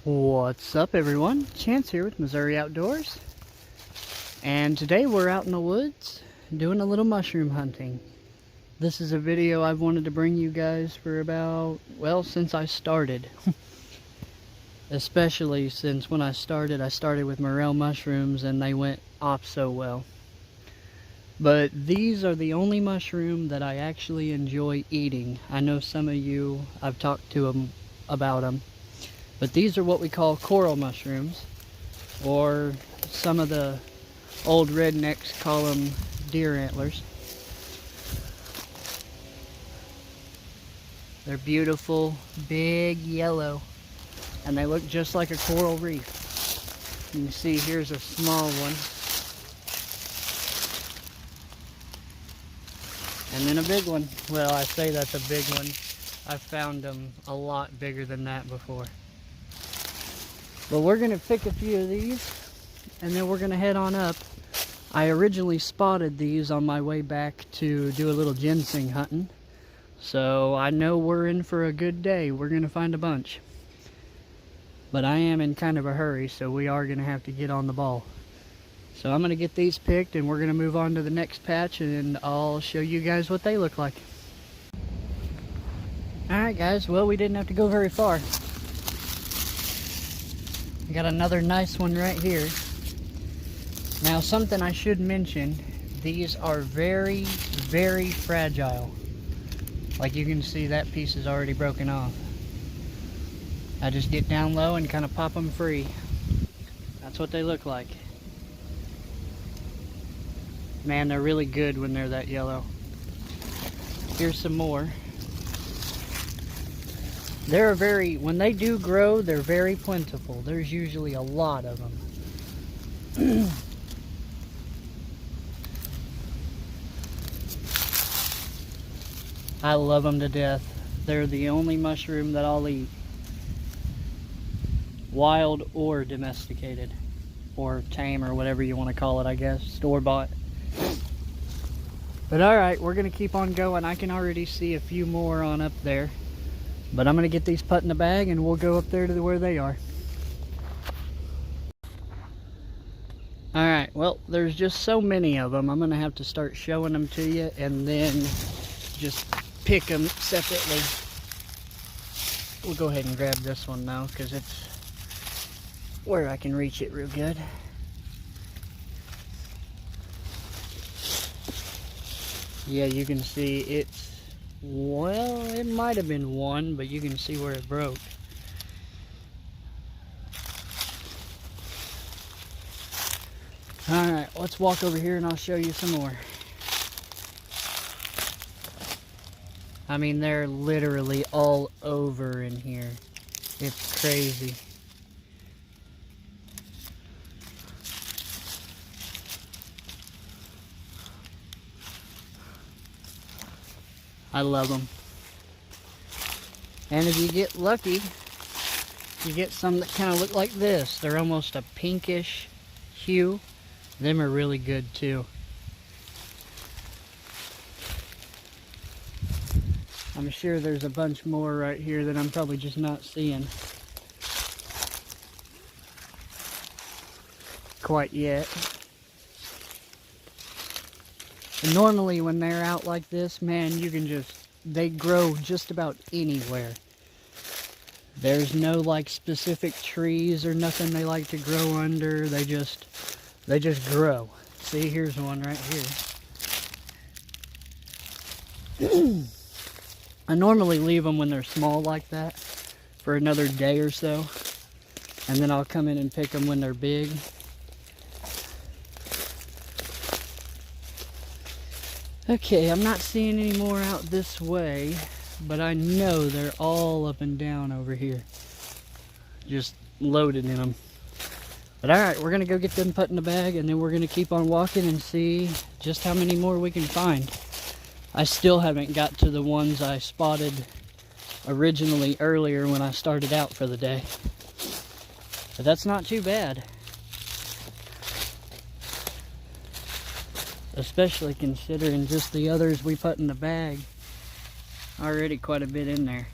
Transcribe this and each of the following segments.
What's up, everyone? Chance here with Missouri Outdoors, and today we're out in the woods doing a little mushroom hunting. This is a video I've wanted to bring you guys for about, well, since I started. Especially since when I started with morel mushrooms and they went off so well. But these are the only mushroom that I actually enjoy eating. I know some of you, I've talked to them about them. But these are what we call coral mushrooms, or some of the old rednecks call them deer antlers. They're beautiful, big yellow, and they look just like a coral reef. You can see here's a small one, and then a big one. Well, I say that's a big one. I've found them a lot bigger than that before. But we're going to pick a few of these, and then we're going to head on up. I originally spotted these on my way back to do a little ginseng hunting. So I know we're in for a good day. We're going to find a bunch. But I am in kind of a hurry, so we are going to have to get on the ball. So I'm going to get these picked, and we're going to move on to the next patch, and I'll show you guys what they look like. Alright guys, well, we didn't have to go very far. We got another nice one right here. Now, something I should mention, these are very, very fragile. Like you can see, that piece is already broken off. I just get down low and kind of pop them free. That's what they look like. Man, they're really good when they're that yellow. Here's some more. They're when they do grow, they're very plentiful. There's usually a lot of them. I love them to death. They're the only mushroom that I'll eat. Wild or domesticated. Or tame, or whatever you want to call it, I guess. Store-bought. But alright, we're going to keep on going. I can already see a few more on up there. But I'm going to get these put in the bag, and we'll go up there to where they are. Alright, well, there's just so many of them. I'm going to have to start showing them to you, and then just pick them separately. We'll go ahead and grab this one now, because it's where I can reach it real good. Yeah, you can see it's, well, it might have been one, but you can see where it broke. Alright, let's walk over here and I'll show you some more. I mean, they're literally all over in here. It's crazy. I love them. And if you get lucky, you get some that kind of look like this. They're almost a pinkish hue. Them are really good too. I'm sure there's a bunch more right here that I'm probably just not seeing quite yet. And normally when they're out like this, man, you can they grow just about anywhere. There's no like specific trees or nothing they like to grow under. They just grow. See, here's one right here. I normally leave them when they're small like that for another day or so. And then I'll come in and pick them when they're big. Okay, I'm not seeing any more out this way, but I know they're all up and down over here. Just loaded in them. But alright, we're going to go get them put in the bag, and then we're going to keep on walking and see just how many more we can find. I still haven't got to the ones I spotted originally earlier when I started out for the day. But that's not too bad. Especially considering just the others we put in the bag. Already quite a bit in there.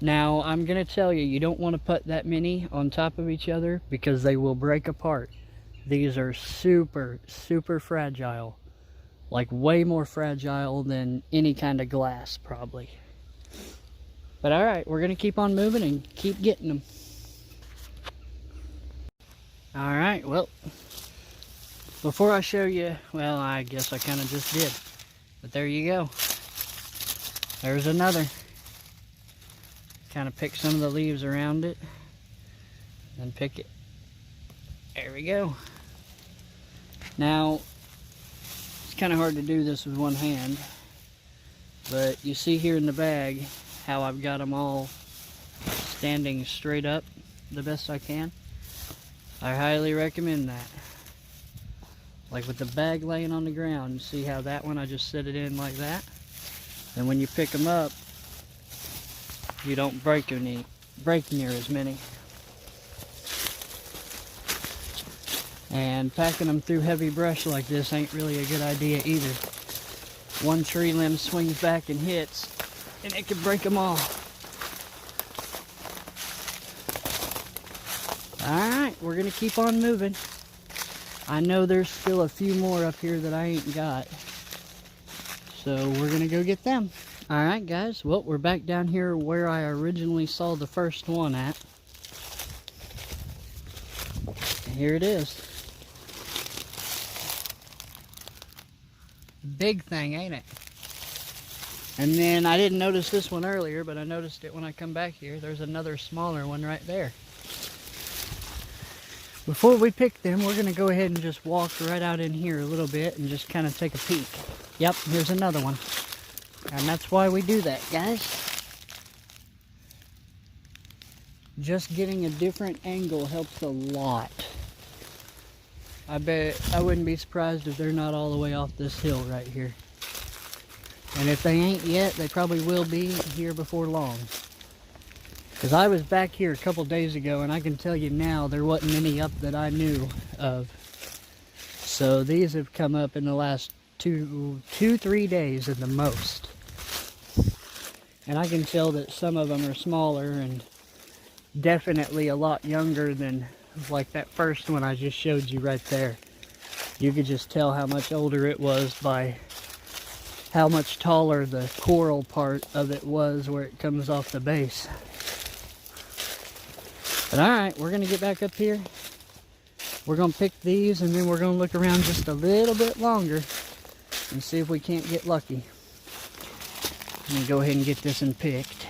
Now, I'm going to tell you, you don't want to put that many on top of each other because they will break apart. These are super, super fragile. Like way more fragile than any kind of glass, probably. But alright, we're going to keep on moving and keep getting them. Alright, well, before I show you, well, I guess I kind of just did. But there you go. There's another. Kind of pick some of the leaves around it. And pick it. There we go. Now, it's kind of hard to do this with one hand. But you see here in the bag how I've got them all standing straight up the best I can. I highly recommend that. Like with the bag laying on the ground, you see how that one I just set it in like that? And when you pick them up, you don't break near as many. And packing them through heavy brush like this ain't really a good idea either. One tree limb swings back and hits, and it could break them all. Alright, we're going to keep on moving. I know there's still a few more up here that I ain't got. So we're going to go get them. Alright guys, well, we're back down here where I originally saw the first one at. Here it is. Big thing, ain't it? And then I didn't notice this one earlier, but I noticed it when I come back here. There's another smaller one right there. Before we pick them, we're going to go ahead and just walk right out in here a little bit and just kind of take a peek. Yep, here's another one. And that's why we do that, guys. Just getting a different angle helps a lot. I bet I wouldn't be surprised if they're not all the way off this hill right here. And if they ain't yet, they probably will be here before long. Because I was back here a couple days ago, and I can tell you now there wasn't any up that I knew of. So these have come up in the last 3 days at the most. And I can tell that some of them are smaller and definitely a lot younger than like that first one I just showed you right there. You could just tell how much older it was by how much taller the coral part of it was where it comes off the base. But alright, we're going to get back up here. We're going to pick these and then we're going to look around just a little bit longer and see if we can't get lucky. Let me go ahead and get this one picked.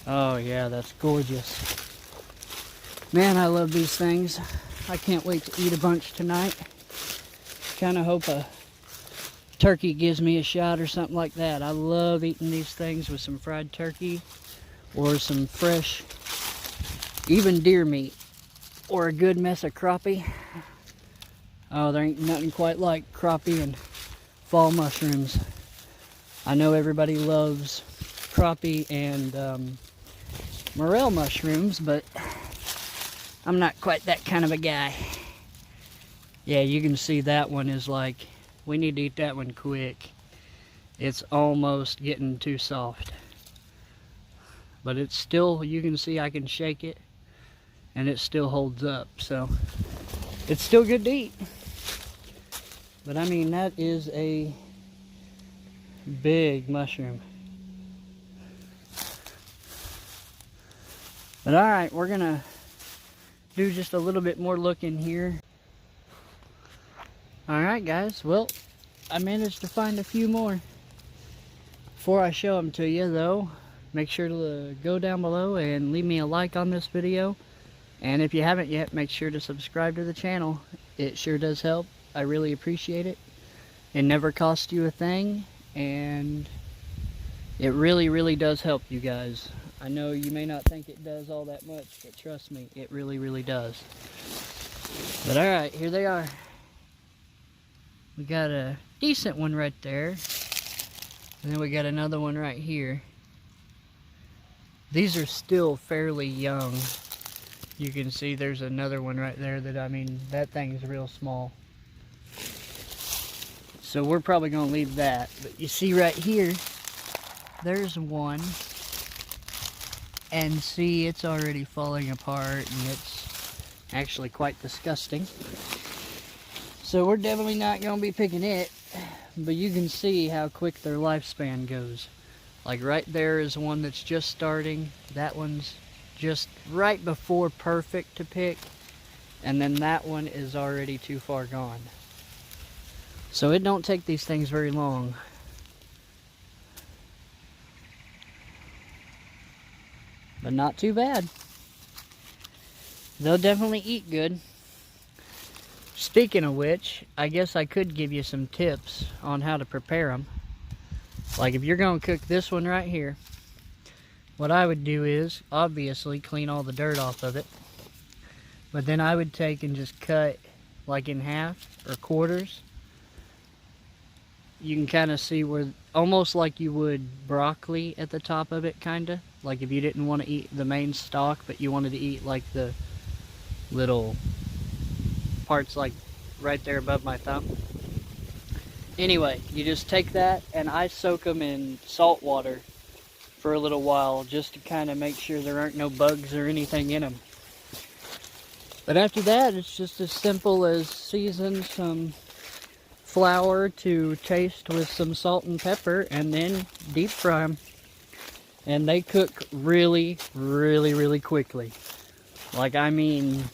Oh yeah, that's gorgeous. Man, I love these things. I can't wait to eat a bunch tonight. Kind of hope a turkey gives me a shot or something like that. I love eating these things with some fried turkey or some fresh, even deer meat, or a good mess of crappie. Oh, there ain't nothing quite like crappie and fall mushrooms. I know everybody loves crappie and morel mushrooms, but I'm not quite that kind of a guy. Yeah, you can see that one is like, we need to eat that one quick. It's almost getting too soft. But it's still, you can see I can shake it and it still holds up. So it's still good to eat. But I mean, that is a big mushroom. But alright, we're gonna do just a little bit more looking here. Alright guys, well, I managed to find a few more. Before I show them to you though, make sure to go down below and leave me a like on this video. And if you haven't yet, make sure to subscribe to the channel. It sure does help. I really appreciate it. It never costs you a thing, and it really, really does help you guys. I know you may not think it does all that much, but trust me, it really, really does. But alright, here they are. We got a decent one right there. And then we got another one right here. These are still fairly young. You can see there's another one right there that, I mean, that thing's real small. So we're probably going to leave that. But you see right here, there's one. And see, it's already falling apart, and it's actually quite disgusting. So we're definitely not going to be picking it. But you can see how quick their lifespan goes. Like right there is one that's just starting. That one's just right before perfect to pick. And then that one is already too far gone. So it don't take these things very long. But not too bad. They'll definitely eat good. Speaking of which, I guess I could give you some tips on how to prepare them. Like if you're going to cook this one right here, what I would do is, obviously, clean all the dirt off of it. But then I would take and just cut like in half or quarters. You can kind of see where, almost like you would broccoli at the top of it, kind of. Like if you didn't want to eat the main stalk, but you wanted to eat like the little parts like right there above my thumb. Anyway, you just take that, and I soak them in salt water for a little while just to kind of make sure there aren't no bugs or anything in them. But after that, it's just as simple as season some flour to taste with some salt and pepper, and then deep fry them. And they cook really, really, really quickly. Like, I mean,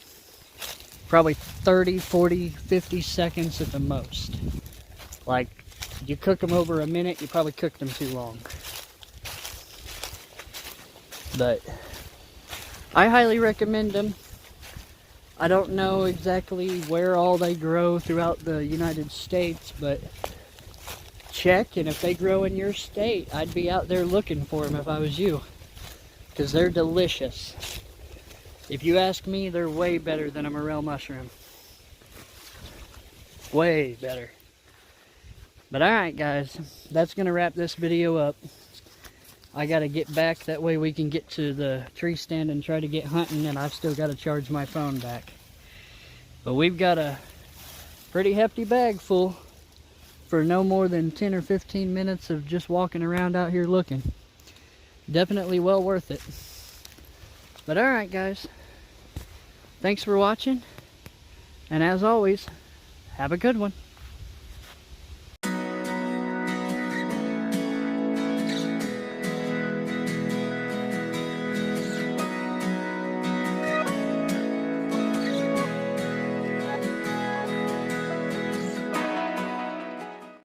probably 30, 40, 50 seconds at the most. Like, you cook them over a minute, you probably cooked them too long. But I highly recommend them. I don't know exactly where all they grow throughout the United States, but check, and if they grow in your state, I'd be out there looking for them if I was you, because they're delicious. If you ask me, they're way better than a morel mushroom. Way better. But alright guys, that's going to wrap this video up. I got to get back, that way we can get to the tree stand and try to get hunting, and I've still got to charge my phone back. But we've got a pretty hefty bag full for no more than 10 or 15 minutes of just walking around out here looking. Definitely well worth it. But alright guys, thanks for watching, and as always, have a good one.